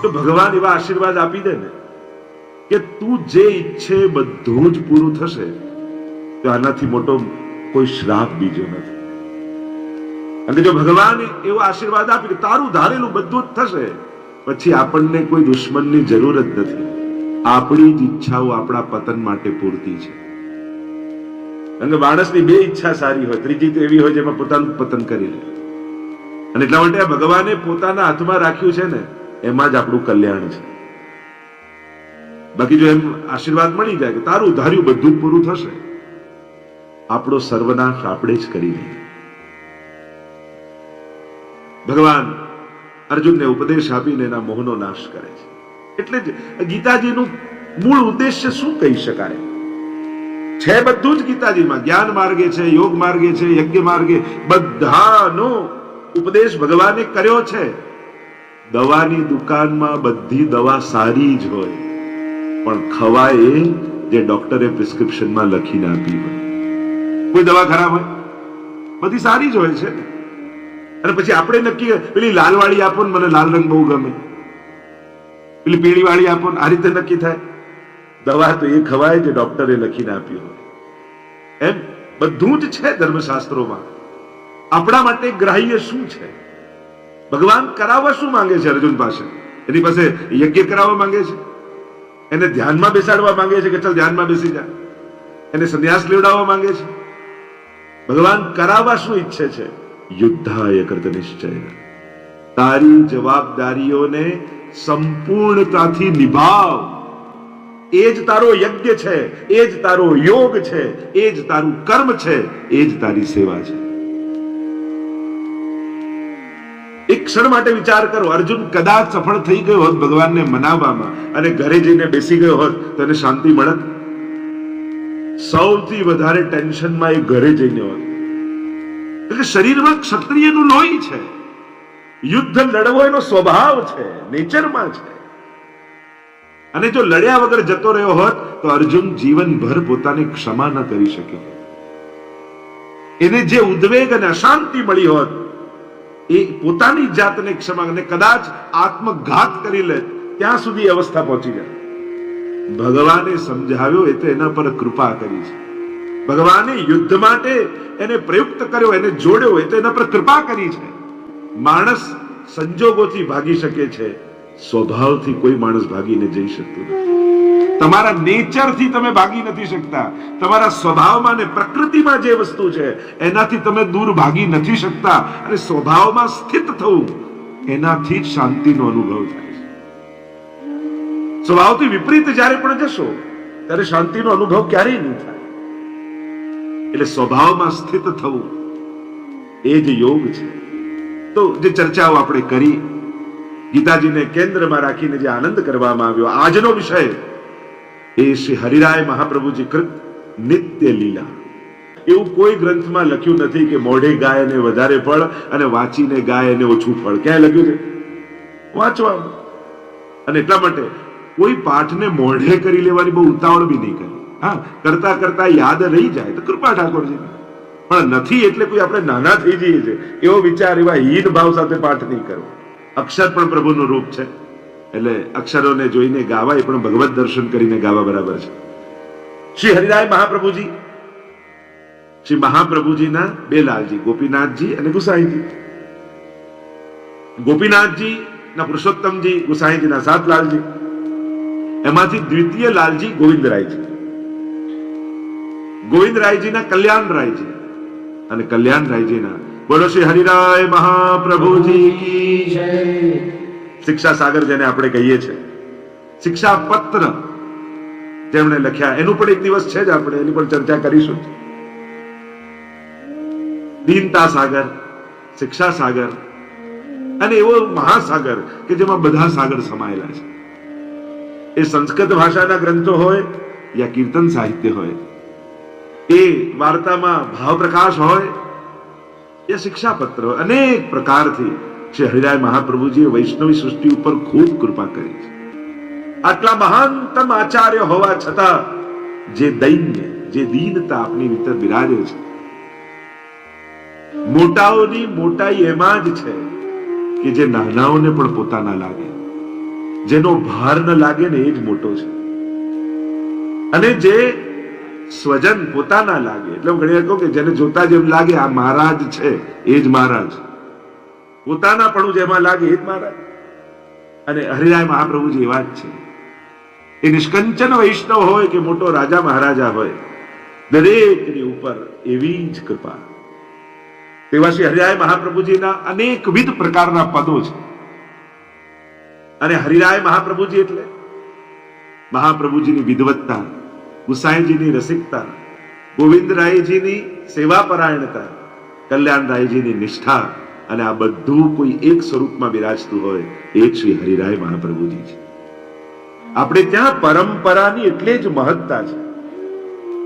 તો ભગવાન એવા આશીર્વાદ આપી દે ને કે તું જે ઈચ્છે બધું જ પૂરું થશે, તો આનાથી મોટો કોઈ શ્રાપ બીજો નથી. અને જો ભગવાન એવો આશીર્વાદ આપે કે તારું ધારેલું બધું જ થશે, પછી આપણને કોઈ દુશ્મનની જરૂર જ નથી. આપણી જ ઈચ્છાઓ આપણા પતન માટે પૂરતી છે. કારણ કે માણસની બે ઈચ્છા સારી હોય, ત્રીજી તો એવી હોય જેમાં પોતાનું પતન કરી લે. અને એટલા માટે ભગવાને પોતાના હાથમાં રાખ્યું છે ને, એમાં જ આપણું કલ્યાણ છે. બાકી જો એમ આશીર્વાદ મળી જાય કે તારું ધાર્યું બધું જ પૂરું થશે, આપણો સર્વનાશ આપણે જ કરી લઈએ. ભગવાન અર્જુનને ઉપદેશ આપીને એના મોહનો નાશ કરે છે. એટલે જ ગીતાજીનું મૂળ ઉદ્દેશ્ય શું કહી શકાય છે? બધું જ ગીતાજીમાં જ્ઞાન માર્ગે છે, યોગ માર્ગે છે, યજ્ઞ માર્ગે, બધાનો ઉપદેશ ભગવાને કર્યો છે. દવાની દુકાનમાં બધી દવા સારી જ હોય, પણ ખવાય એ જે ડોક્ટરે પ્રિસ્ક્રિપ્શનમાં લખીને આપી હોય. કોઈ દવા ખરાબ હોય? બધી સારી જ હોય છે ને. અને પછી આપણે નક્કી પેલી લાલ વાળી આપો ને, મને લાલ રંગ બહુ ગમે, પેલી પીળી વાળી આપો ને, આ રીતે નક્કી થાય? દવા તો એ ખવાય જે ડોક્ટરે લખીને આપ્યું હોય. એમ બધું જ છે ધર્મશાસ્ત્રોમાં. આપણા માટે ગ્રાહ્ય શું છે? ભગવાન કરાવવા શું માંગે છે? અર્જુન પાસે, એની પાસે યજ્ઞ કરાવવા માંગે છે, એને ધ્યાનમાં બેસાડવા માંગે છે કે ચલ ધ્યાનમાં બેસી જા, એને સંન્યાસ લેવડાવવા માંગે છે. ભગવાન કરાવવા શું ઈચ્છે છે? યુદ્ધાય કૃત નિશ્ચય. તારી જવાબદારીઓને સંપૂર્ણતાથી નિભાવ. એ જ તારો યજ્ઞ છે, એ જ તારો યોગ છે, એ જ તારું કર્મ છે, એ જ તારી સેવા છે. એક ક્ષણ માટે વિચાર કરો, અર્જુન કદાચ સફળ થઈ ગયો હોત ભગવાનને મનાવવામાં અને ઘરે જઈને બેસી ગયો હોત તો એને શાંતિ મળત? સૌથી વધારે ટેન્શનમાં એ ઘરે જઈને હોત. એટલે શરીરમાં ક્ષત્રિયનું લોહી છે, યુદ્ધ લડવો એનો સ્વભાવ છે, નેચરમાં છે. અને જો લડ્યા વગર જતો રહ્યો હોત તો અર્જુન જીવનભર પોતાની ક્ષમા ન કરી શક્યો. એને જે ઉદ્વેગ અને અશાંતિ મળી હોત એ પોતાની જાતને ક્ષમા, અને કદાચ આત્મઘાત કરી લે ત્યાં સુધી અવસ્થા પહોંચી જાય. ભગવાને સમજાવ્યો, એ તો એના પર કૃપા કરી છે. ભગવાને યુદ્ધ માટે એને પ્રયુક્ત કર્યો, એને જોડ્યો, એ તો એના પર કૃપા કરી છે. માણસ સંજોગોથી ભાગી શકે છે, સ્વભાવથી કોઈ માણસ ભાગીને જઈ શકતું નથી. તમારા નેચરથી તમે ભાગી નથી શકતા. તમારા સ્વભાવમાં ને પ્રકૃતિમાં જે વસ્તુ છે એનાથી તમે દૂર ભાગી નથી શકતા. અને સ્વભાવમાં સ્થિત થવું, એનાથી જ શાંતિનો અનુભવ થાય છે. સ્વભાવથી વિપરીત જ્યારે પણ જશો ત્યારે શાંતિનો અનુભવ ક્યારેય નહીં થાય. એટલે સ્વભાવમાં સ્થિત થવું એ જ યોગ છે. તો જે ચર્ચાઓ આપણે કરી, ગીતાજીને કેન્દ્રમાં રાખીને જે આનંદ કરવામાં આવ્યો, આજનો વિષય એ શ્રી હરિરાય મહાપ્રભુજી કૃત નિત્ય લીલા. એવું કોઈ ગ્રંથમાં લખ્યું નથી કે મોઢે ગાય એને વધારે ફળ અને વાંચીને ગાય એને ઓછું ફળ. ક્યાં લખ્યું છે? વાંચવામાં. અને એટલા માટે કોઈ પાઠને મોઢે કરી લેવાની બહુ ઉતાવળ બી નહીં કરી. હા, કરતા કરતા યાદ રહી જાય તો કૃપા ઠાકોરજી. પણ નથી એટલે કોઈ આપણે નાના થઈ જઈએ છીએ એવો વિચાર, એવા હીન ભાવ સાથે પાઠ નહીં કરવો. અક્ષર પણ પ્રભુનું રૂપ છે, એટલે અક્ષરોને જોઈને ગાવા એ પણ ભગવત દર્શન કરીને ગાવા બરાબર છે. શ્રી હરિરાય મહાપ્રભુજી, શ્રી મહાપ્રભુજીના બે લાલજી, ગોપીનાથજી અને ગુસાઈજી. ગોપીનાથજી ના પુરુષોત્તમજી, ગુસાઈજીના 7 લાલજી. એમાંથી દ્વિતીય લાલજી ગોવિંદરાયજી. ગોવિંદરાયજીના કલ્યાણરાયજી અને કલ્યાણરાયજીના બોલો શ્રી હરિરાય મહાપ્રભુજી કી જય. શિક્ષા સાગર જેને આપણે કહીએ છીએ, શિક્ષા પત્ર જેમણે લખ્યા, એનું પણ એક દિવસ છે જ, આપણે એની પણ ચર્ચા કરીશું. દીનતા સાગર, શિક્ષા સાગર અને એવો મહાસાગર કે જેમાં બધા સાગર સમાયેલા છે. એ સંસ્કૃત ભાષાના ગ્રંથો હોય યા કીર્તન સાહિત્ય હોય, એ વાર્તામાં ભાવ પ્રકાશ હોય યા શિક્ષા પત્ર, અનેક પ્રકારથી શ્રી હરિરાય મહાપ્રભુજીએ વૈષ્ણવી સૃષ્ટિ ઉપર ખૂબ કૃપા કરી છે. આટલા મહાનતમ આચાર્ય હોવા છતાં જે દૈન્ય, જે દીનતા આપની ભીતર બિરાજે છે, મોટાઓની મોટાઈ એમાં જ છે કે જે નાનાઓને પણ પોતાના લાગે. જેનો ભાર ન લાગે ને એ જ મોટો છે. અને જે સ્વજન પોતાના લાગે, એટલે હું ઘણી વાર કહું કે જેને જોતા જેમ લાગે આ મહારાજ છે એ જ મહારાજ, પોતાના પણ જેમાં લાગે એ જ મહારાજ. અને હરિરાય મહાપ્રભુજી એવા જ છે. એ નિષ્કંચન વૈષ્ણવ હોય કે મોટો રાજા મહારાજા હોય, દરેકની ઉપર એવી જ કૃપા. તેવા શ્રી હરિરાય મહાપ્રભુજીના અનેકવિધ પ્રકારના પદો છે. અને હરિરાય મહાપ્રભુજી એટલે મહાપ્રભુજીની વિદવત્તા, ગુસાઈજીની રસિકતા, ગોવિંદરાયજીની સેવાપરાયણતા, કલ્યાણરાયજીની નિષ્ઠા, અને આ બધું કોઈ એક સ્વરૂપમાં બિરાજતું હોય એ શ્રી હરિરાય મહાપ્રભુજી છે. આપણે ત્યાં પરંપરાની એટલે જ મહત્તા છે.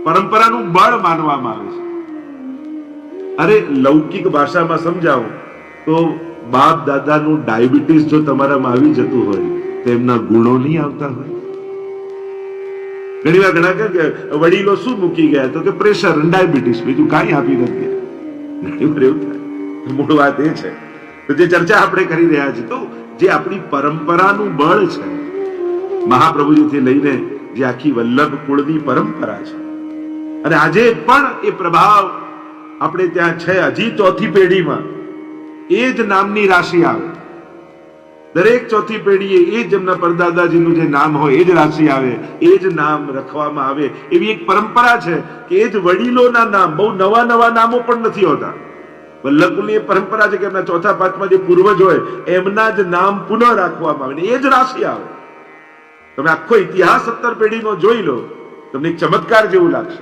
પરંપરાનું બળ માનવામાં આવે છે. અરે લૌકિક ભાષામાં સમજાવું તો બાપ દાદાનું ડાયાબિટીસ જો તમારામાં આવી જતું હોય તો એમના ગુણો નહીં આવતા હોય. ઘણી વાર ઘણા કે વડીલો શું મૂકી ગયા તો કે પ્રેશર અને ડાયાબિટીસ, બીજું કાંઈ આપી નથી. ઘણી વાર એવું થાય. મૂળ વાત એ છે તો જે ચર્ચા આપણે કરી રહ્યા છીએ, તો જે આપણી પરંપરાનું બળ છે, મહાપ્રભુજીથી લઈને જે આખી વલ્લભ કુળની પરંપરા છે, અને આજે પણ એ પ્રભાવ આપણે ત્યાં છે. હજી ચોથી પેઢીમાં એ જ નામની રાશિ આવે. દરેક ચોથી પેઢીએ એ જ એમના પરદાદાજીનું જે નામ હોય એ જ રાશિ આવે, એ જ નામ રખવામાં આવે. એવી એક પરંપરા છે કે એ જ વડીલોના નામ, બહુ નવા નવા નામો પણ નથી હોતા. વલ્લભકુળની એ પરંપરા છે કે એમના ચોથા પાંચમા જે પૂર્વજ હોય એમના જ નામ પુનઃ રાખવામાં આવે, એ જ રાશિ આવે. તમે આખો ઇતિહાસ 17 પેઢીનો જોઈ લો, તમને એક ચમત્કાર જેવું લાગશે.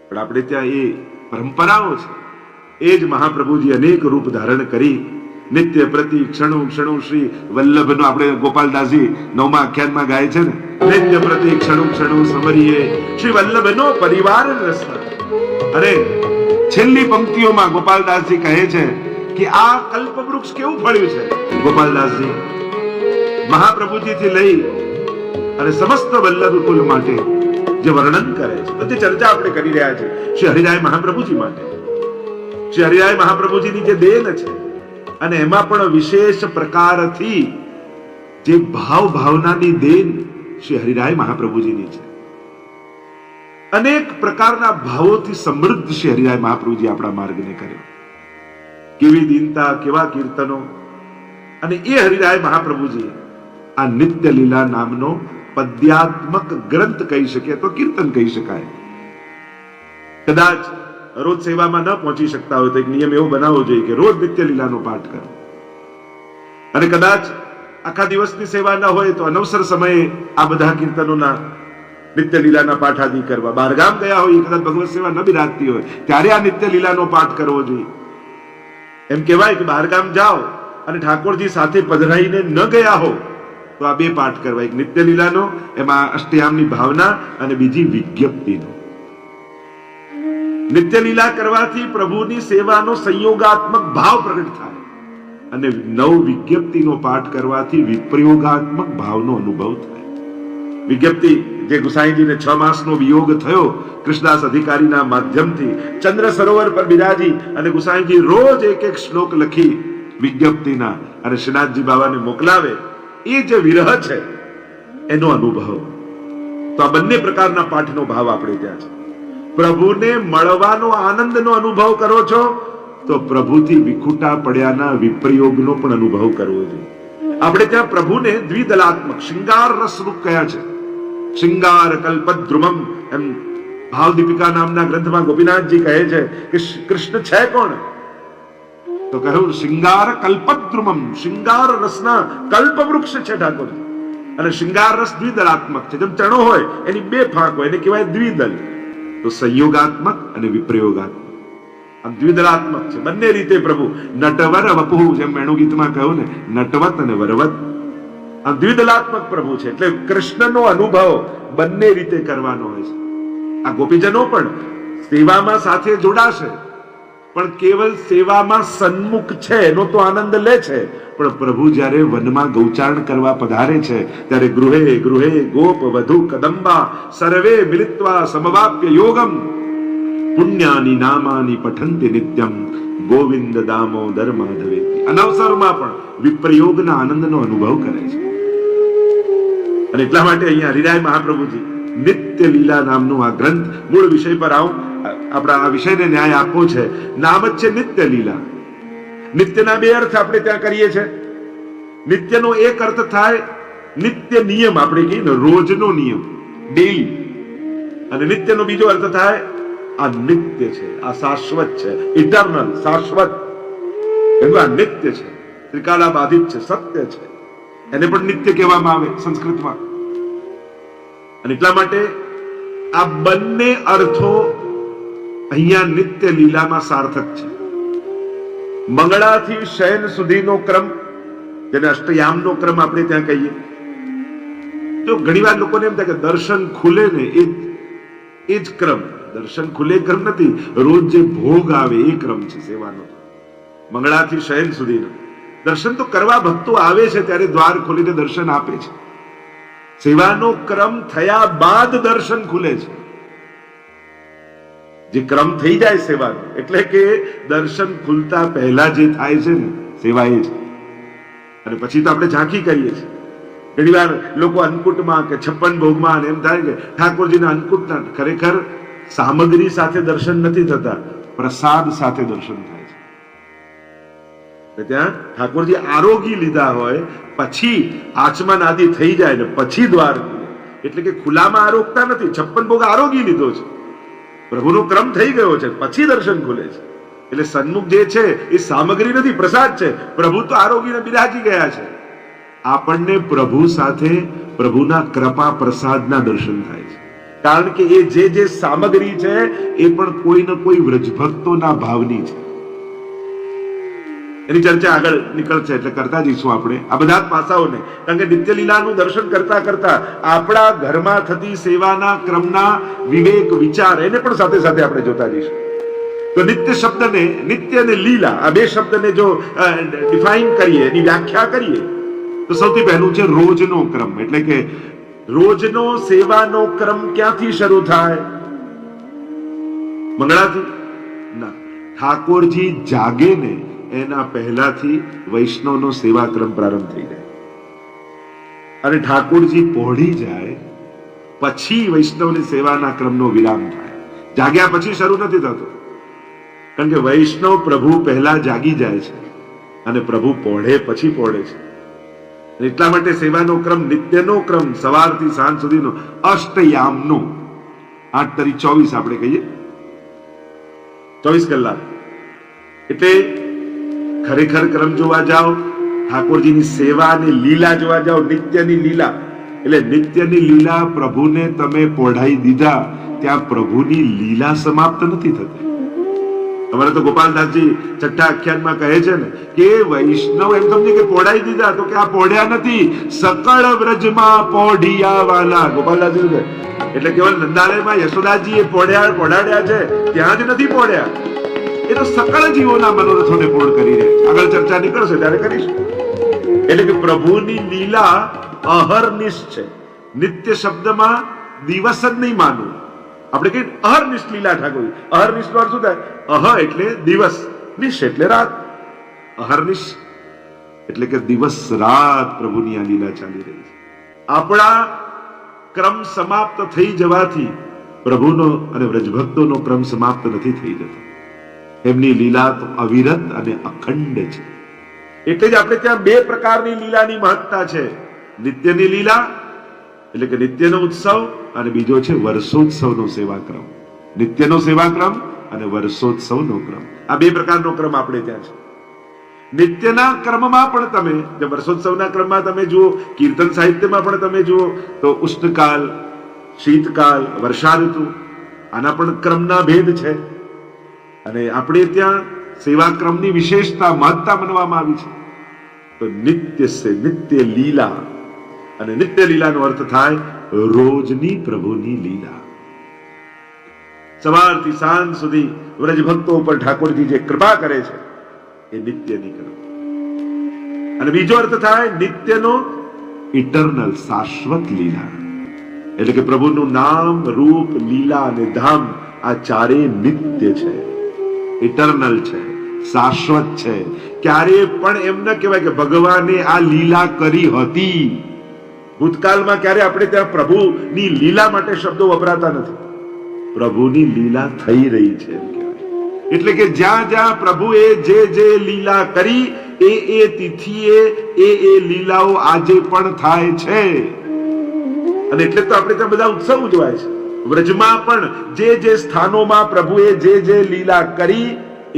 પણ આપણે ત્યાં એ પરંપરાઓ છે. એ જ મહાપ્રભુજી અનેક રૂપ ધારણ કરી નિત્ય પ્રતિ ક્ષણુ ક્ષણુ શ્રી વલ્લભનો, આપણે ગોપાલદાસજી 9મા આખ્યાનમાં ગાય છે ને, નિત્ય પ્રતિ ક્ષણુ ક્ષણુ સમરીએ શ્રી વલ્લભનો પરિવાર રસના. અને છેલ્લી પંક્તિઓમાં ગોપાલદાસજી કહે છે કે આ કલ્પવૃક્ષ કેવું ફળ્યું છે. ગોપાલદાસજી મહાપ્રભુજીથી લઈ અને સમસ્ત વલ્લભ કુલ માટે જે વર્ણન કરે છે, બધી ચર્ચા આપણે કરી રહ્યા છીએ શ્રી હરિરાય મહાપ્રભુજી માટે. શ્રી હરિરાય મહાપ્રભુજીની જે દેન છે, અને એમાં પણ વિશેષ પ્રકારથી જે ભાવનાની દેન શ્રી હરિરાય મહાપ્રભુજીની છે. અનેક પ્રકારના ભાવોથી સમૃદ્ધ શ્રી હરિરાય મહાપ્રભુજી આપણા માર્ગને કર્યો. કેવી દીનતા, કેવા કીર્તનો. અને એ હરિરાય મહાપ્રભુજી આ નિત્ય લીલા નામનો પદ્યાત્મક ગ્રંથ કહી શકીએ તો કીર્તન કહી શકાય. કદાચ રોજ સેવામાં ન પહોંચી શકતા હોય તો એક નિયમ એવો બનાવવો જોઈએ કે રોજ નિત્ય લીલાનો પાઠ કરો. અને કદાચ આખા દિવસની સેવા ન હોય તો અનવસર સમયે આ બધા કીર્તનોના નિત્ય લીલાના પાઠ આદિ કરવા. બહારગામ ગયા હોય, કદાચ ભગવત સેવા ન બિરાજતી હોય ત્યારે આ નિત્ય લીલાનો પાઠ કરવો જોઈએ. એમ કહેવાય કે બહારગામ જાઓ અને ઠાકોરજી સાથે પધરાઈને ન ગયા હો તો આ બે પાઠ કરવા. એક નિત્ય લીલાનો, એમાં અષ્ટયામની ભાવના, અને બીજી વિજ્ઞપ્તિનો. નિત્ય લીલા કરવાથી પ્રભુની સેવાનો સંયોગાત્મક ભાવ પ્રગટ થાય, અને નવ વિજ્ઞપ્તિનો પાઠ કરવાથી વિપ્રયોગાત્મક ભાવનો અનુભવ થાય. વિજ્ઞપ્તિ જે ગુસાઈજીને 6 માસનો વિયોગ થયો કૃષ્ણદાસ અધિકારીના માધ્યમથી, ચંદ્ર સરોવર પર બિરાજી અને ગુસાઈજી રોજ એક એક શ્લોક લખી વિજ્ઞપ્તિના અને શ્રીનાથજી બાબાને મોકલાવે, એ જે વિરહ છે એનો અનુભવ. તો આ બંને પ્રકારના પાઠનો ભાવ આપણે ત્યાં છે. પ્રભુને મળવાનો આનંદનો અનુભવ કરો છો તો પ્રભુથી વિખૂટા પડ્યાના વિપ્રયોગનો પણ અનુભવ કરવો જોઈએ. આપણે ત્યાં પ્રભુને દ્વિદલાત્મક શૃંગાર રસરૂપ કયા છે. શૃંગાર કલ્પદ્રુમમ, એમ ભાવદીપિકા નામના ગ્રંથમાં ગોપીનાથજી કહે છે કે કૃષ્ણ છે કોણ? તો કહ્યું શૃંગાર કલ્પદ્રુમમ, શૃંગાર રસના કલ્પવૃક્ષ છે ઠાકોરજી. અને શૃંગાર રસ દ્વિદલાત્મક છે. જેમ ચણો હોય એની 2 ફાંક હોય, એને કહેવાય દ્વિદલ. તો સંયોગાત્મક અને વિપ્રયોગાત્મક, આમ દ્વિદલાત્મક છે. બંને રીતે પ્રભુ નટવર વપુ, જેમ મેણુ ગીતમાં કહ્યું ને, નટવત અને વરવત. આમ દ્વિદલાત્મક પ્રભુ છે. એટલે કૃષ્ણનો અનુભવ બંને રીતે કરવાનો હોય છે. આ ગોપીજનો પણ સેવામાં સાથે જોડાશે, પણ કેવલ સેવામાં સન્મુખ છે એનો તો આનંદ લે છે. પણ પ્રભુ જ્યારે વનમાં ગૌચારણ કરવા પધારે છે ત્યારે ગૃહે ગૃહે ગોપ વધુ કદંબા સર્વે મિલિત્વા સમવાપ્ય યોગમ પુણ્યાની નામાની પઠંતિ નિત્યમ ગોવિંદ દામોદર માધવેતિ. અનવસરમાં પણ વિપ્રયોગના આનંદનો અનુભવ કરે છે. અને એટલા માટે અહીંયા હરિરાય મહાપ્રભુજી નિત્ય લીલા નામનું આ ગ્રંથ, મૂળ વિષય પર આવું, આપણા આ વિષયને ન્યાય આપવો છે. નામ જ છે નિત્ય લીલા. નિત્યના બે અર્થ આપણે ત્યાં કરીએ છીએ. નિત્યનો એક અર્થ થાય નિત્ય નિયમ, આપણે કહીએ ને રોજનો નિયમ, ડેલી. અને નિત્યનો બીજો અર્થ થાય આ નિત્ય છે, આ શાશ્વત છે, ઇટર્નલ, શાશ્વત. એનું આ નિત્ય છે, ત્રિકાલાબાધિત છે, સત્ય છે, એને પણ નિત્ય કહેવામાં આવે સંસ્કૃતમાં. અને એટલા માટે આ બંને અર્થો અહીંયા નિત્ય લીલામાં સાર્થક છે. મંગળાથી શયન સુધીનો ક્રમ, જેને અષ્ટયામનો ક્રમ આપણે ત્યાં કહીએ. જો ઘણીવાર લોકોને એમ થાય કે દર્શન ખુલે ને એ જ ક્રમ. દર્શન ખુલે ક્રમ નથી, રોજ જે ભોગ આવે એ ક્રમ છે સેવાનો. મંગળાથી શયન સુધીનો દર્શન તો કરવા ભક્તો આવે છે, ત્યારે દ્વાર ખોલીને દર્શન આપે છે. સેવાનો ક્રમ થયા બાદ દર્શન ખુલે છે. જે ક્રમ થઈ જાય સેવાનો, એટલે કે દર્શન ખુલતા પહેલા જે થાય છે ને સેવા એ છે. અને પછી તો આપણે ઝાંખી કરીએ છીએ. ઘણી વાર લોકો અન્નકૂટમાં કે 56 ભોગમાં એમ થાય કે ઠાકોરજીના અન્નકૂટના, ખરેખર સામગ્રી સાથે દર્શન નથી થતા, પ્રસાદ સાથે દર્શન થાય છે. ત્યાં ઠાકોરજી આરોગી લીધા હોય પછી આચમન આદિ થઈ જાય ને પછી દ્વાર ખુલે. એટલે કે ખુલ્લામાં આરોગતા નથી, 56 ભોગ આરોગી લીધો છે, પ્રભુનો ક્રમ થઈ ગયો છે, પછી દર્શન ખુલે છે. એટલે સન્મુખ જે છે એ સામગ્રી નથી, પ્રસાદ છે. પ્રભુ તો આરોગીને બિરાજી ગયા છે. આપણને પ્રભુ સાથે પ્રભુના કૃપા પ્રસાદના દર્શન થાય છે. કારણ કે એ જે સામગ્રી છે એ પણ કોઈ ને કોઈ વ્રજભક્તોના ભાવની છે. એની ચર્ચા આગળ નીકળશે એટલે કરતા જઈશું આપણે આ બધા પાસાઓને. કારણ કે નિત્ય લીલાનું દર્શન કરતા કરતા આપણા ઘરમાં થતી સેવાના ક્રમના વિવેક, વિચાર, એને પણ સાથે સાથે આપણે જોતા જઈશું. તો નિત્ય શબ્દને, નિત્ય અને લીલા, આ બે શબ્દને જો ડિફાઇન કરીએ, એની વ્યાખ્યા કરીએ, તો સૌથી પહેલું છે રોજનો ક્રમ. એટલે કે રોજનો સેવાનો ક્રમ ક્યાંથી શરૂ થાય? મંગળાથી ના, ઠાકોરજી જાગે ને એના પહેલાથી વૈષ્ણવનો સેવાક્રમ પ્રારંભ થઈ જાય. અને ઠાકોરજી પહોળી જાય પછી વૈષ્ણવની સેવાના ક્રમનો વિરામ થાય. જાગ્યા પછી શરૂ નથી થતો. કારણ કે વૈષ્ણવ પ્રભુ પહેલા જાગી જાય છે અને પ્રભુ પહોળે પછી પહોળે છે. એટલા માટે સેવાનો ક્રમ, નિત્યનો ક્રમ, સવારથી સાંજ સુધીનો અષ્ટયામનો, 8 તારીખ 24 આપણે કહીએ, 24 કલાક. એટલે ખરેખર ક્રમ જોવા જાઓ, ઠાકોરજીની સેવા અને લીલા જોવા જાઓ, નિત્યની લીલા. એટલે નિત્યની લીલા, પ્રભુને તમે પોઢાઈ દીધા ત્યાં પ્રભુની લીલા સમાપ્ત નથી થતી. અમારે તો ગોપાલદાસજી છઠ્ઠા આખ્યાનમાં કહે છે ને કે વૈષ્ણવ એમ સમજે કે પોઢાઈ દીધા, તો કે આ પોઢ્યા નથી, સકળ વ્રજમાં પોઢિયા વાલા. ગોપાલદાસજી એટલે કેવલ નંદાલયમાં યશોદાજી એ પોઢાડ્યા છે ત્યાં જ નથી પોઢ્યા, એ તો સકળ જીવોના મનોરથોને પૂર્ણ કરી રહ્યા છે. આગળ ચર્ચા નીકળશે ત્યારે કરીશું. એટલે કે પ્રભુની લીલા અહર્નિશ છે. નિત્ય શબ્દમાં દિવસ જ નહીં માનવું, આપણે કહીએ અહર્નિશ લીલા ઠાકોર. અહર્નિશ નો અર્થ શું થાય? અહ એટલે દિવસ, નિશ એટલે રાત. અહર્નિશ એટલે કે દિવસ રાત પ્રભુની આ લીલા ચાલી રહી છે. આપણા ક્રમ સમાપ્ત થઈ જવાથી પ્રભુનો અને વ્રજભક્તોનો ક્રમ સમાપ્ત નથી થઈ જતો. એમની લીલા તો અવિરત અને અખંડ છે. એટલે જ આપણે ત્યાં બે પ્રકારની લીલાની મહત્તા છે. નિત્યની લીલા એટલે કે નિત્યનો ઉત્સવ, અને બીજો છે વર્ષોત્સવનો સેવાક્રમ. નિત્યનો સેવાક્રમ અને વર્ષોત્સવનો ક્રમ, આ બે પ્રકારનો ક્રમ આપણે ત્યાં છે. નિત્યના ક્રમમાં પણ તમે, જે વર્ષોત્સવના ક્રમમાં તમે જુઓ, કીર્તન સાહિત્યમાં પણ તમે જુઓ તો ઉષ્ણકાલ, શીતકાલ, વર્ષા ઋતુ, આના પણ ક્રમના ભેદ છે. અને આપણે ત્યાં સેવાક્રમની વિશેષતા, મહત્તા માનવામાં આવી છે. તો નિત્ય લીલા, અને નિત્ય લીલાનો અર્થ થાય રોજની પ્રભુની લીલા. સવારથી સાંજ સુધી વ્રજભક્તો ઉપર ઠાકોરજી જે કૃપા કરે છે એ નિત્યની ક્રમ. અને બીજો અર્થ થાય નિત્યનો ઇટર્નલ, શાશ્વત લીલા. એટલે કે પ્રભુનું નામ, રૂપ, લીલા અને ધામ આ ચારે નિત્ય છે, ઇટર્નલ છે, શાશ્વત છે. ક્યારે પણ એમ ન કહેવાય કે ભગવાને આ લીલા કરી હતી. ભૂતકાળમાં ક્યારે આપણે ત્યાં પ્રભુની લીલા માટે શબ્દો વપરાતા નથી. પ્રભુની લીલા થઈ રહી છે એમ કહેવાય. એટલે કે જ્યાં જ્યાં પ્રભુએ જે લીલા કરી એ તિથિએ એ લીલાઓ આજે પણ થાય છે. અને એટલે તો આપણે ત્યાં બધા ઉત્સવ ઉજવાય છે. વ્રજમાં પણ જે સ્થાનોમાં પ્રભુએ જે લીલા કરી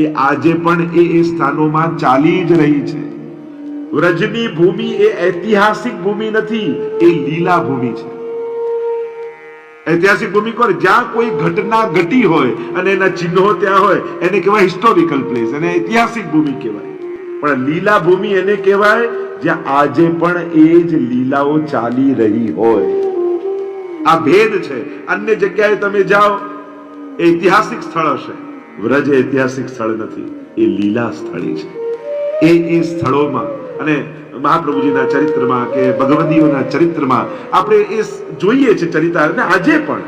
એ આજે પણ એ સ્થાનોમાં ચાલી જ રહી છે. વ્રજની ભૂમિ એ ઐતિહાસિક ભૂમિ નથી, એ લીલા ભૂમિ છે. ઐતિહાસિક ભૂમિ કોણ? જ્યાં કોઈ ઘટના ઘટી હોય અને એના ચિહ્નો ત્યાં હોય એને કહેવાય હિસ્ટોરિકલ પ્લેસ, એને ઐતિહાસિક ભૂમિ કહેવાય. પણ લીલા ભૂમિ એને કહેવાય જ્યાં આજે પણ એ જ લીલાઓ ચાલી રહી હોય. આ ભેદ છે. અન્ય જગ્યાએ તમે જાઓ ઐતિહાસિક સ્થળ હશે, વ્રજ ઐતિહાસિક સ્થળ નથી, એ લીલા સ્થળી છે. એ સ્થળોમાં અને મહાપ્રભુજીના ચરિત્રમાં કે ભગવદીઓના ચરિત્રમાં આપણે એ જોઈએ છે ચરિતાર. અને આજે પણ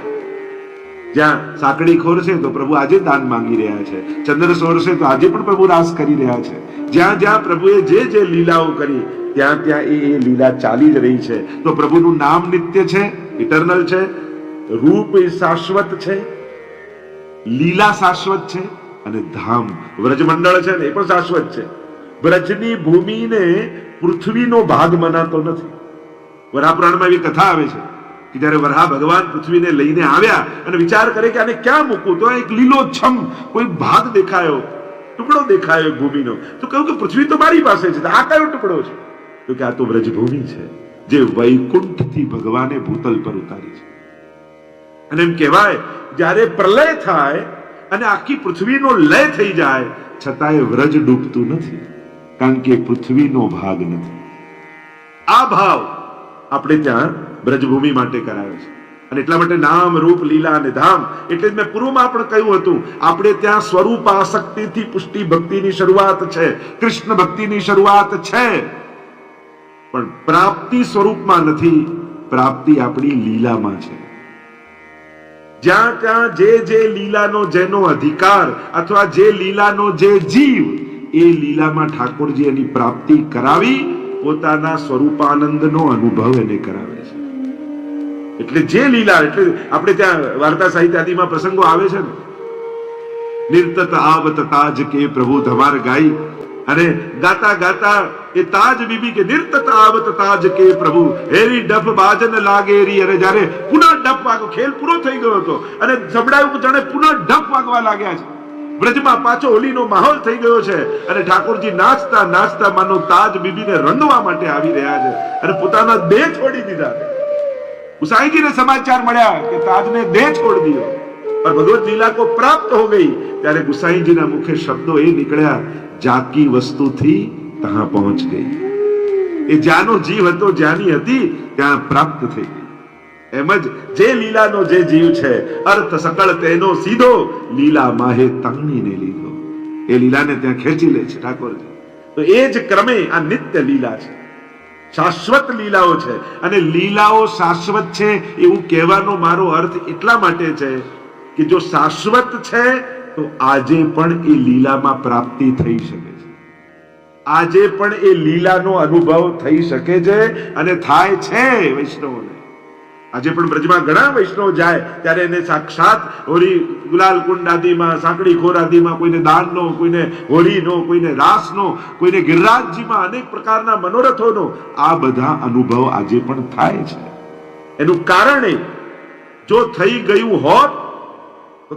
જ્યાં સાંકડી ખોર છે તો પ્રભુ આજે દાન માંગી રહ્યા છે, ચંદ્રસોર છે તો આજે પણ પ્રભુ રાસ કરી રહ્યા છે. જ્યાં જ્યાં પ્રભુએ જે લીલાઓ કરી ત્યાં ત્યાં એ લીલા ચાલી જ રહી છે. તો પ્રભુનું નામ નિત્ય છે, ઇટરનલ છે, રૂપ શાશ્વત છે, લીલા શાશ્વત છે, અને ધામ વ્રજમંડળ છે ને એ પણ શાશ્વત છે. વ્રજની ભૂમિને પૃથ્વીનો ભાગ મનાતો નથી. વરાપુરાણમાં એવી કથા આવે છે કે જયારે વરાહ ભગવાન પૃથ્વીને લઈને આવ્યા અને વિચાર કરે કે આને ક્યાં મૂકું, તો એક લીલોછમ કોઈ ભાગ દેખાયો, ટુકડો દેખાયો ભૂમિનો. તો કહ્યું કે પૃથ્વી તો મારી પાસે છે, આ કયો ટુકડો છે? તો કે આ તો વ્રજભૂમિ છે જે વૈકુંઠથી ભગવાને ભૂતલ પર ઉતારી છે. અને એમ કહેવાય જ્યારે પ્રલય થાય અને આખી પૃથ્વીનો લય થઈ જાય છતાંય વ્રજ ડૂબતું નથી, કારણ કે પૃથ્વીનો ભાગ નથી. આ ભાવ આપણે ત્યાં બ્રજભૂમિ માટે કરાયો છે. અને એટલા માટે નામ, રૂપ, લીલા અને ધામ. એટલે જ મેં પૂર્વમાં પણ કહ્યું હતું, આપણે ત્યાં સ્વરૂપ આસક્તિથી પુષ્ટિ ભક્તિની શરૂઆત છે, કૃષ્ણ ભક્તિની શરૂઆત છે, પણ પ્રાપ્તિ સ્વરૂપમાં નથી, પ્રાપ્તિ આપણી લીલામાં છે. જ્યાં ત્યાં જે લીલાનો જેનો અધિકાર અથવા જે લીલાનો જે જીવ, એ લીલામાં ઠાકોરજી એની પ્રાપ્તિ કરાવી પોતાના સ્વરૂપાનંદનો અનુભવ એને કરાવે છે. એટલે જે લીલા, એટલે આપણે ત્યાં વાર્તા સાહિત્ય આદિમાં પ્રસંગો આવે છે ને, નિર્તત આવત તાજ કે પ્રભુ ધમાર ગાઈ, અને ગાતા ગાતા એ તાજ બીબી કે નિર્તત આવત તાજ કે પ્રભુ હેરી ડફ બાજન લાગેરી. અને જ્યારે પુનઃ ડફ વાગો, ખેલ પૂરો થઈ ગયો હતો અને સંભળાયું જાણે પુનઃ ડફ વાગવા લાગ્યા છે. વ્રજમાં પાછો હોલીનો માહોલ થઈ ગયો છે અને ઠાકોરજી નાચતા નાચતા માનો તાજ બીબીને રંગવા માટે આવી રહ્યા છે અને પોતાના દેહ છોડી દીધા. ગુસાઈજીને સમાચાર મળ્યા કે તાજને દેહ છોડ દિયો और भगवत लीला को प्राप्त हो गई. ત્યારે ગુસાઈજીના મુખે શબ્દો એ નીકળ્યા, જાકી વસ્તુ થી ત્યાં પહોંચ ગઈ. એ જ્યાંનો જીવ હતો, જ્યાંની હતી ત્યાં પ્રાપ્ત થઈ ગઈ. એમ જ જે લીલાનો જે જીવ છે, અર્થ સકળ તેનો સીધો, લીલા માહે તાણીને લીધો. એ લીલાને ત્યાં ખેંચી લે છે ઠાકોરજી. તો એ જ ક્રમે આ નિત્ય લીલા છે, શાશ્વત લીલાઓ છે. અને લીલાઓ શાશ્વત છે એવું કહેવાનો મારો અર્થ એટલા માટે છે કે જો શાશ્વત છે તો આજે પણ એ લીલામાં પ્રાપ્તિ થઈ શકે છે, આજે પણ એ લીલાનો અનુભવ થઈ શકે છે અને થાય છે વૈષ્ણવોને. આજે પણ બ્રજમાં ઘણા વૈષ્ણવ જાય ત્યારે એને સાક્ષાત હોળી ગુલાલ કુંડ આદિમાં, સાંકડી ખોર આદિમાં કોઈને દાનનો, કોઈને હોળીનો, કોઈને રાસનો, કોઈને ગિરિરાજજીમાં અનેક પ્રકારના મનોરથોનો આ બધા અનુભવ આજે પણ થાય છે. એનું કારણ જો થઈ ગયું હોત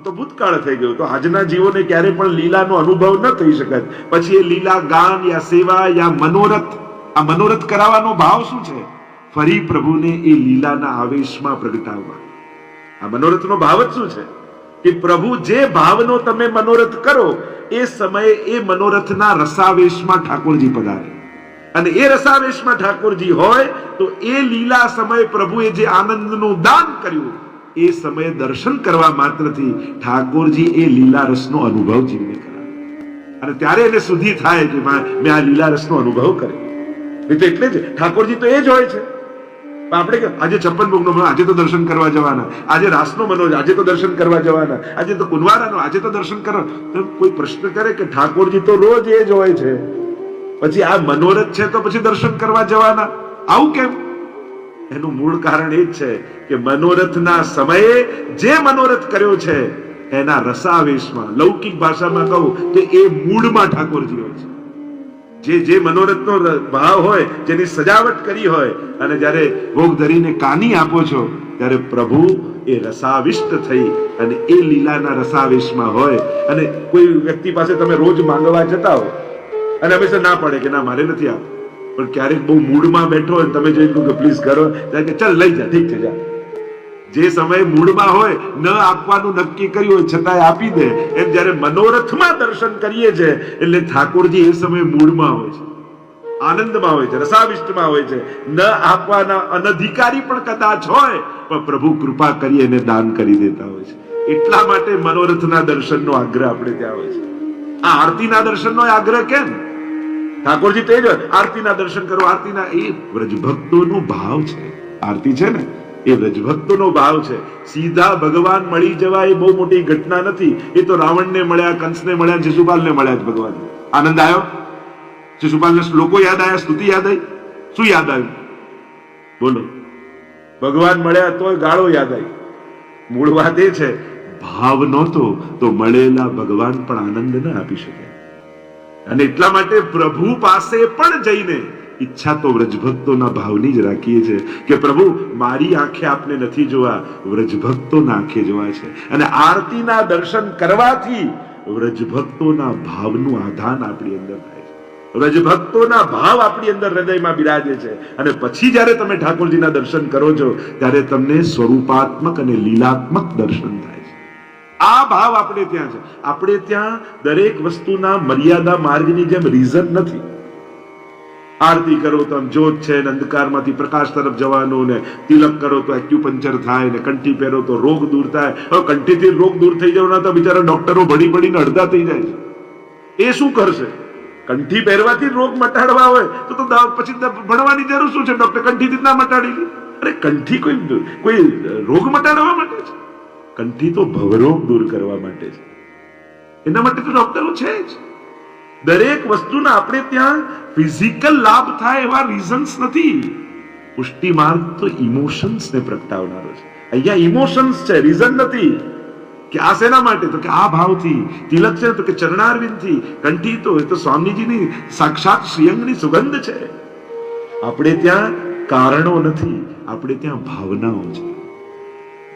તો ભૂતકાળ થઈ ગયું, તો આજના જીવોને ક્યારે પણ લીલાનો અનુભવ ન થઈ શકે. પછી એ લીલા ગાન યા સેવા યા મનોરથ, આ મનોરથ કરાવવાનો ભાવ શું છે? ફરી પ્રભુને એ લીલાના આવેશમાં પ્રગટાવવા. આ મનોરથનો ભાવ જ શું છે કે પ્રભુ જે ભાવનો તમે મનોરથ કરો એ સમયે એ મનોરથના રસાવેશમાં ઠાકોરજી પધારે. અને એ રસાવેશમાં ઠાકોરજી હોય તો એ લીલા સમયે પ્રભુએ જે આનંદનું દાન કર્યું એ સમયે દર્શન કરવા માત્રથી ઠાકોરજી એ લીલા રસનો અનુભવ જીવને કરાવે. અને ત્યારે એને સુધી થાય કે મેં આ લીલા રસનો અનુભવ કર્યો. એટલે જ ઠાકોરજી તો એ જ હોય છે. આપણે આજે 56 ભોગનો, આજે તો દર્શન કરવા જવાના, આજે રાસનો મનોજ, આજે તો દર્શન કરવા જવાના, આજે તો કુંવારાનો, આજે તો દર્શન કરવા. તો કોઈ પ્રશ્ન કરે કે ઠાકોરજી તો રોજ એ જ હોય છે, પછી આ મનોરથ છે તો પછી દર્શન કરવા જવાના, આવું કેમ? એનું મૂળ કારણ એ જ છે કે મનોરથના સમયે જે મનોરથ કર્યો છે એના રસાવેશમાં, લૌકિક ભાષામાં કહું તો એ મૂળમાં ઠાકોરજી હોય છે. જે મનોરથનો ભાવ હોય, જેની સજાવટ કરી હોય, અને જ્યારે ભોગ ધરીને કાની આપો છો ત્યારે પ્રભુ એ રસાવિષ્ટ થઈ અને એ લીલાના રસાવેશમાં હોય. અને કોઈ વ્યક્તિ પાસે તમે રોજ માંગવા જતા હો અને હંમેશા ના પડે કે ના મારે નથી આપવું, પણ ક્યારેક બહુ મૂડમાં બેઠો હોય તમે જઈને કહો કે પ્લીઝ કરો, ત્યારે કે ચાલ લઈ જા, ઠીક છે જા. જે સમયે મૂડમાં હોય, ન આપવાનું નક્કી કર્યું હોય છતાંય આપી દે. એમ જયારે મનોરથમાં દર્શન કરીએ છે એટલે ઠાકોરજી એ સમયે મૂડમાં હોય છે, આનંદમાં હોય છે, રસાવિષ્ટમાં હોય છે. ન આપવાના અનધિકારી પણ કદાચ હોય, પણ પ્રભુ કૃપા કરી એને દાન કરી દેતા હોય છે. એટલા માટે મનોરથના દર્શનનો આગ્રહ આપણે ત્યાં હોય છે. આ આરતીના દર્શનનો આગ્રહ કેમ? ઠાકોરજી તે જ આરતીના દર્શન કરો, આરતીના એ વ્રજભક્તોનો ભાવ છે. આરતી છે ને એ વ્રજભક્તોનો ભાવ છે. સીધા ભગવાન મળી જવા એ બહુ મોટી ઘટના નથી. એ તો રાવણને મળ્યા, કંસને મળ્યા, શિશુપાલને મળ્યા જ ભગવાન. આનંદ આવ્યો? શિશુપાલને શ્લોકો યાદ આવ્યા, સ્તુતિ યાદ આવી? શું યાદ આવ્યું? બોલો. ભગવાન મળ્યા તોય ગાળો યાદ આવી. મૂળ વાત એ છે, ભાવ નહોતો તો મળેલા ભગવાન પણ આનંદ ન આપી શકે. અને એટલા માટે પ્રભુ પાસે પણ જઈને ઈચ્છા તો વ્રજભક્તોના ભાવની જ રાખીએ છીએ કે પ્રભુ મારી આંખે આપને નથી જોવા, વ્રજભક્તોના આંખે જોવા છે. અને આરતીના દર્શન કરવાથી વ્રજભક્તોના ભાવનું આધાન આપણી અંદર થાય છે. વ્રજભક્તોના ભાવ આપણી અંદર હૃદયમાં બિરાજે છે. અને પછી જ્યારે તમે ઠાકોરજીના દર્શન કરો છો ત્યારે તમને સ્વરૂપાત્મક અને લીલાત્મક દર્શન થાય છે. આ ભાવ આપણે ત્યાં છે. આપણે ત્યાં દરેક વસ્તુના મર્યાદા માર્ગની જેમ રીઝન નથી. આરતી કરો તો જ્યોત છે, અંધકારમાંથી પ્રકાશ તરફ જવાનું, ને તિલક કરો તો એક્યુપંચર થાય, ને કંઠી પહેરો તો રોગ દૂર થાય. હવે કંઠીથી રોગ દૂર થઈ જવાના તો બિચારા ડોક્ટરો ભડી ભડીને અડધા થઈ જાય છે. એ શું કરશે? કંઠી પહેરવાથી રોગ મટાડવા હોય તો પછી ભણવાની જરૂર શું છે? ડોક્ટર કંઠીથી ના મટાડી લે. અરે કંઠી કોઈ રોગ મટાડવા માટે છે? કંઠી તો ભવરોગ દૂર કરવા માટે છે. એના માટે તો ડોક્ટરો છે જ. દરેક વસ્તુના આપણે ત્યાં ફિઝિકલ લાભ થાય એવા રીઝન્સ નથી. પુષ્ટિ માર્ગ તો ઇમોશન્સને પ્રગટાવનારો છે. અહીંયા ઇમોશન્સ છે, રીઝન નથી. કે આ શેના માટે? તો કે આ ભાવથી. તિલક છે તો કે ચરણારવિંદથી. કંઠી તો એ તો સ્વામીજીની સાક્ષાત શ્રીઅંગની સુગંધ છે. આપણે ત્યાં કારણો નથી, આપણે ત્યાં ભાવનાઓ છે.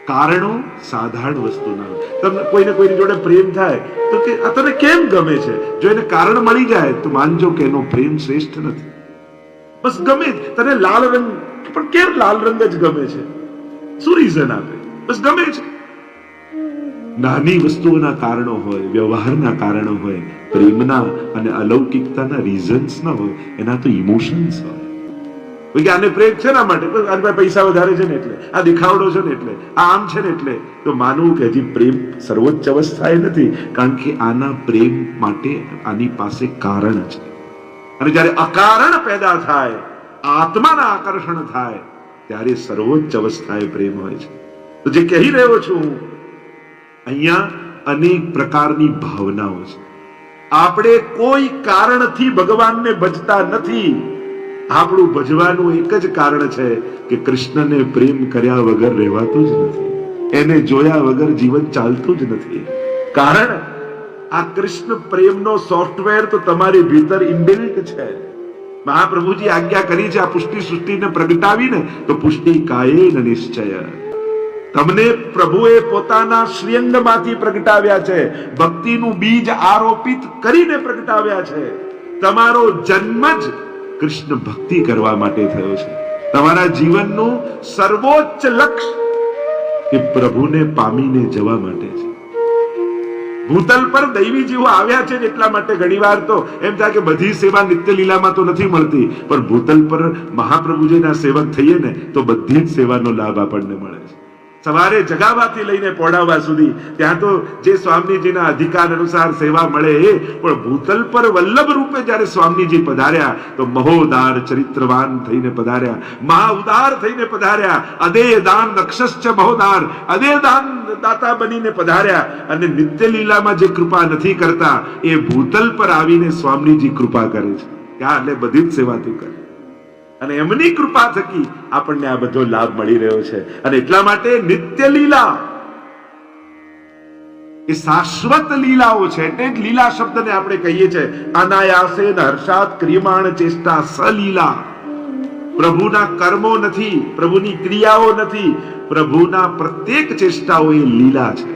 કારણો સાધારણ વસ્તુ ના. તમને કોઈને કોઈની જોડે પ્રેમ થાય તો કે આ તને કેમ ગમે છે? જો એને કારણ મળી જાય તો માનજો કે એનો પ્રેમ શ્રેષ્ઠ નથી. બસ ગમે જ. તને લાલ રંગ, પણ કેમ લાલ રંગ જ ગમે છે? શું રીઝન આપે? બસ ગમે છે. નાની વસ્તુઓના કારણો હોય, વ્યવહારના કારણો હોય, પ્રેમના અને અલૌકિકતાના રીઝન્સ ના હોય, એના તો ઇમોશન્સ હોય. આને પ્રેમ છે ના માટે, આને પૈસા વધારે છે ને એટલે, આ દેખાવડો છે ને એટલે, આ આમ છે ને એટલે, તો માનવું કે હજી પ્રેમ સર્વોચ્ચ અવસ્થાએ નથી. કારણ કે આના પ્રેમ માટે આની પાસે કારણ છે. અને જ્યારે અકારણ પેદા થાય, આત્માના આકર્ષણ થાય, ત્યારે સર્વોચ્ચ અવસ્થાએ પ્રેમ હોય છે. તો જે કહી રહ્યો છું, અહીંયા અનેક પ્રકારની ભાવનાઓ છે. આપણે કોઈ કારણથી ભગવાનને ભજતા નથી. આપણું ભજવાનું એક જ કારણ છે કે કૃષ્ણને પ્રેમ કર્યા વગર રહેવાતું જ નથી. એને જોયા વગર જીવન ચાલતું જ નથી. કારણ આ કૃષ્ણ પ્રેમનો સોફ્ટવેર તો તમારી ભીતર ઇનબિલ્ટ છે. મહાપ્રભુજી આજ્ઞા કરી છે આ પુષ્ટિ સૃષ્ટિને પ્રગટાવીને, તો પુષ્ટિ કાયેન નિશ્ચય. તમને પ્રભુએ પોતાના શ્રીઅંગમાંથી પ્રગટાવ્યા છે. ભક્તિનું બીજ આરોપિત કરીને પ્રગટાવ્યા છે. તમારો જન્મ જ કૃષ્ણ ભક્તિ કરવા માટે થયો છે. તમારા જીવનનું સર્વોચ્ચ લક્ષ્ય એ પ્રભુને પામીને જવા માટે છે. ભૂતલ પર દૈવી જીવો આવ્યા છે એટલા માટે ઘણીવાર તો એમ થાય કે બધી સેવા નિત્ય લીલામાં તો નથી મળતી, પણ ભૂતલ પર મહાપ્રભુજીના સેવક થઈએ ને તો બધી જ સેવાનો લાભ આપણને મળે છે. સવારે જગાવવાથી લઈને પહોંડાવવા સુધી ત્યાં તો જે સ્વામીજીના અધિકાર અનુસાર સેવા મળે એ, પણ ભૂતલ પર વલ્લભ રૂપે જ્યારે સ્વામીજી પધાર્યા તો મહોદાર ચરિત્રવાન થઈને પધાર્યા, મહાઉદાર થઈને પધાર્યા, અદેય દાન નક્ષશ્ચ મહોદાર, અદેય દાન દાતા બનીને પધાર્યા. અને નિત્ય લીલામાં જે કૃપા નથી કરતા એ ભૂતલ પર આવીને સ્વામીજી કૃપા કરે છે. ત્યાં એટલે બધી જ સેવા તું કરે. અને એમની કૃપા થકી આપણને આ બધો લાભ મળી રહ્યો છે. અને એટલા માટે નિત્ય લીલા એ શાશ્વત લીલાઓ છે. એટલે જ લીલા શબ્દને આપણે કહીએ છીએ અનાયાસે હર્ષાત ક્રિયમાણ ચેષ્ટા સલીલા. પ્રભુના કર્મો નથી, પ્રભુની ક્રિયાઓ નથી, પ્રભુના પ્રત્યેક ચેષ્ટાઓ એ લીલા છે.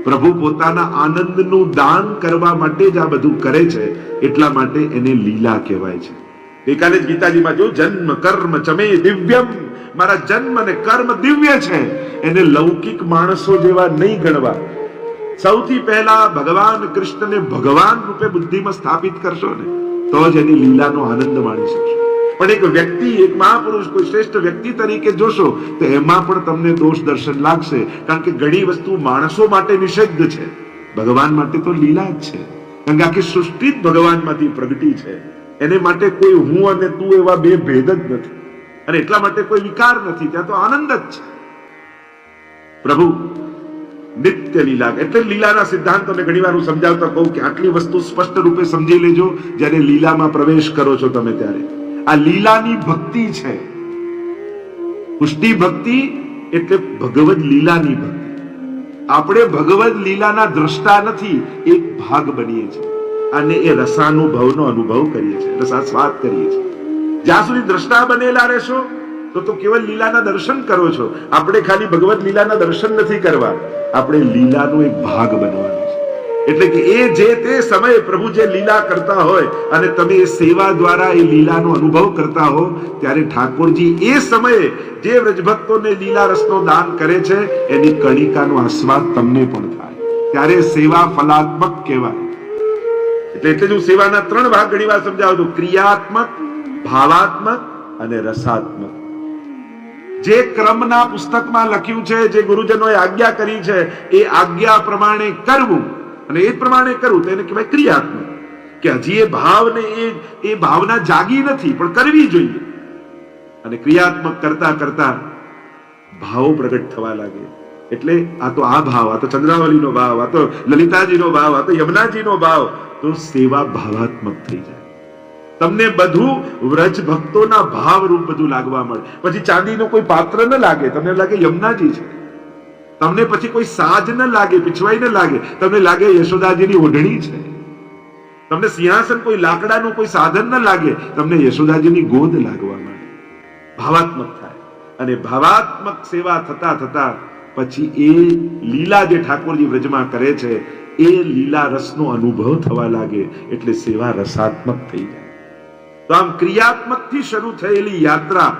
પ્રભુ પોતાના આનંદનું દાન કરવા માટે જ આ બધું કરે છે. એટલા માટે એને લીલા કહેવાય છે. ગઈકાલે જ ગીતાજીમાં જો જન્મ કર્મ ચમે દિવ્યમ, મારા જન્મ અને કર્મ દિવ્ય છે. એને લૌકિક માણસો જેવા નહીં ગણવા. સૌથી પહેલા ભગવાન કૃષ્ણને ભગવાન રૂપે બુદ્ધિમાં સ્થાપિત કરશો ને તો જ એની લીલાનો આનંદ માણી શકશો. પણ એક વ્યક્તિ, એક મહાપુરુષ, કોઈ શ્રેષ્ઠ વ્યક્તિ તરીકે જોશો તો એમાં પણ તમને દોષ દર્શન લાગશે. કારણ કે ઘણી વસ્તુ માણસો માટે નિષિદ્ધ છે, ભગવાન માટે તો લીલા જ છે. કારણ કે આખી સૃષ્ટિ જ ભગવાનમાંથી પ્રગટી છે. એને માટે કોઈ હું અને તું એવા બે ભેદ જ નથી. અને એટલા માટે કોઈ વિકાર નથી, ત્યાં તો આનંદ જ છે. પ્રભુ નિત્ય લીલા, એટલે લીલાના સિદ્ધાંતોને ઘણી વાર હું સમજાવતા કહું કે આટલી વસ્તુ સ્પષ્ટ રૂપે સમજી લેજો જ્યારે લીલામાં પ્રવેશ કરો છો તમે ત્યારે. આ લીલાની ભક્તિ છે. પુષ્ટિ ભક્તિ એટલે ભગવદ લીલાની ભક્તિ. આપણે ભગવદ લીલાના દ્રષ્ટા નથી, એક ભાગ બનીએ છીએ અને એ રસાનુભવનો અનુભવ કરીએ છીએ, રસાસ્વાદ કરીએ છીએ. જ્યાં સુધી દ્રષ્ટા બનેલા રહેશો તો કેવલ લીલાના દર્શન કરો છો. આપણે ખાલી ભગવદ લીલાના દર્શન નથી કરવા, આપણે લીલાનો એક ભાગ બનવાનો છે. એટલે કે એ જે તે સમયે પ્રભુ જે લીલા કરતા હોય અને તમે એ સેવા દ્વારા એ લીલાનો અનુભવ કરતા હો ત્યારે ઠાકોરજી એ સમયે જે વ્રજભક્તોને લીલા રસનો દાન કરે છે એની કણિકાનો આસ્વાદ તમને પણ થાય. ત્યારે સેવા ફલાત્મક કહેવાય. એટલે જ હું સેવાના 3 ભાગ ઘણી વાર સમજાવું છું: ક્રિયાત્મક, ભાવાત્મક અને રસાત્મક. જે ક્રમના પુસ્તકમાં લખ્યું છે, જે ગુરુજનોએ આજ્ઞા કરી છે, એ આજ્ઞા પ્રમાણે કરવું અને એ પ્રમાણે કરવું તો એને કહેવાય ક્રિયાત્મક. કે હજી એ ભાવને એ ભાવના જાગી નથી પણ કરવી જોઈએ. અને ક્રિયાત્મક કરતા કરતા ભાવો પ્રગટ થવા લાગે. એટલે આ તો આ ભાવ, આ તો ચંદ્રાવલીનો ભાવ, આ તો લલિતાજીનો ભાવ, આ તો યમુનાજીનો ભાવ, તો સેવા ભાવાત્મક થઈ જાય. તમને બધું વ્રજ ભક્તોના ભાવ રૂપ બધું લાગવા મળે. પછી ચાંદીનો કોઈ પાત્ર ન લાગે, તમને લાગે યમુનાજી છે. તમને પછી કોઈ સાજ ન લાગે, પીછવાઈ ન લાગે, તમને લાગે યશોદાજીની ઓઢણી છે. તમને સિંહાસન કોઈ લાકડાનું કોઈ સાધન ન લાગે, તમને યશોદાજીની ગોદ લાગવા માંડે. ભાવાત્મક થાય. અને ભાવાત્મક સેવા થતા થતા પછી એ લીલા જે ઠાકોરજી વ્રજમાં કરે છે એ લીલા રસનો અનુભવ થવા લાગે. એટલે સેવા રસાત્મક થઈ જાય. તો આમ ક્રિયાત્મક થી શરૂ થયેલી યાત્રા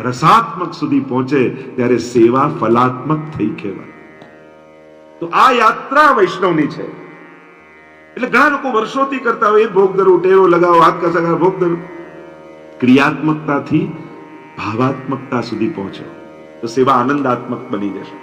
રસાત્મક સુધી પહોંચે ત્યારે સેવા ફલાત્મક થઈ કહેવાય. તો આ યાત્રા વૈષ્ણવની છે. એટલે ઘણા લોકો વર્ષોથી કરતા હોય, ભોગ ધરું, ટેવો લગાવો, હાથ કસા ભોગ ધરું. ક્રિયાત્મકતાથી ભાવાત્મકતા સુધી પહોંચો તો સેવા આનંદાત્મક બની જશે.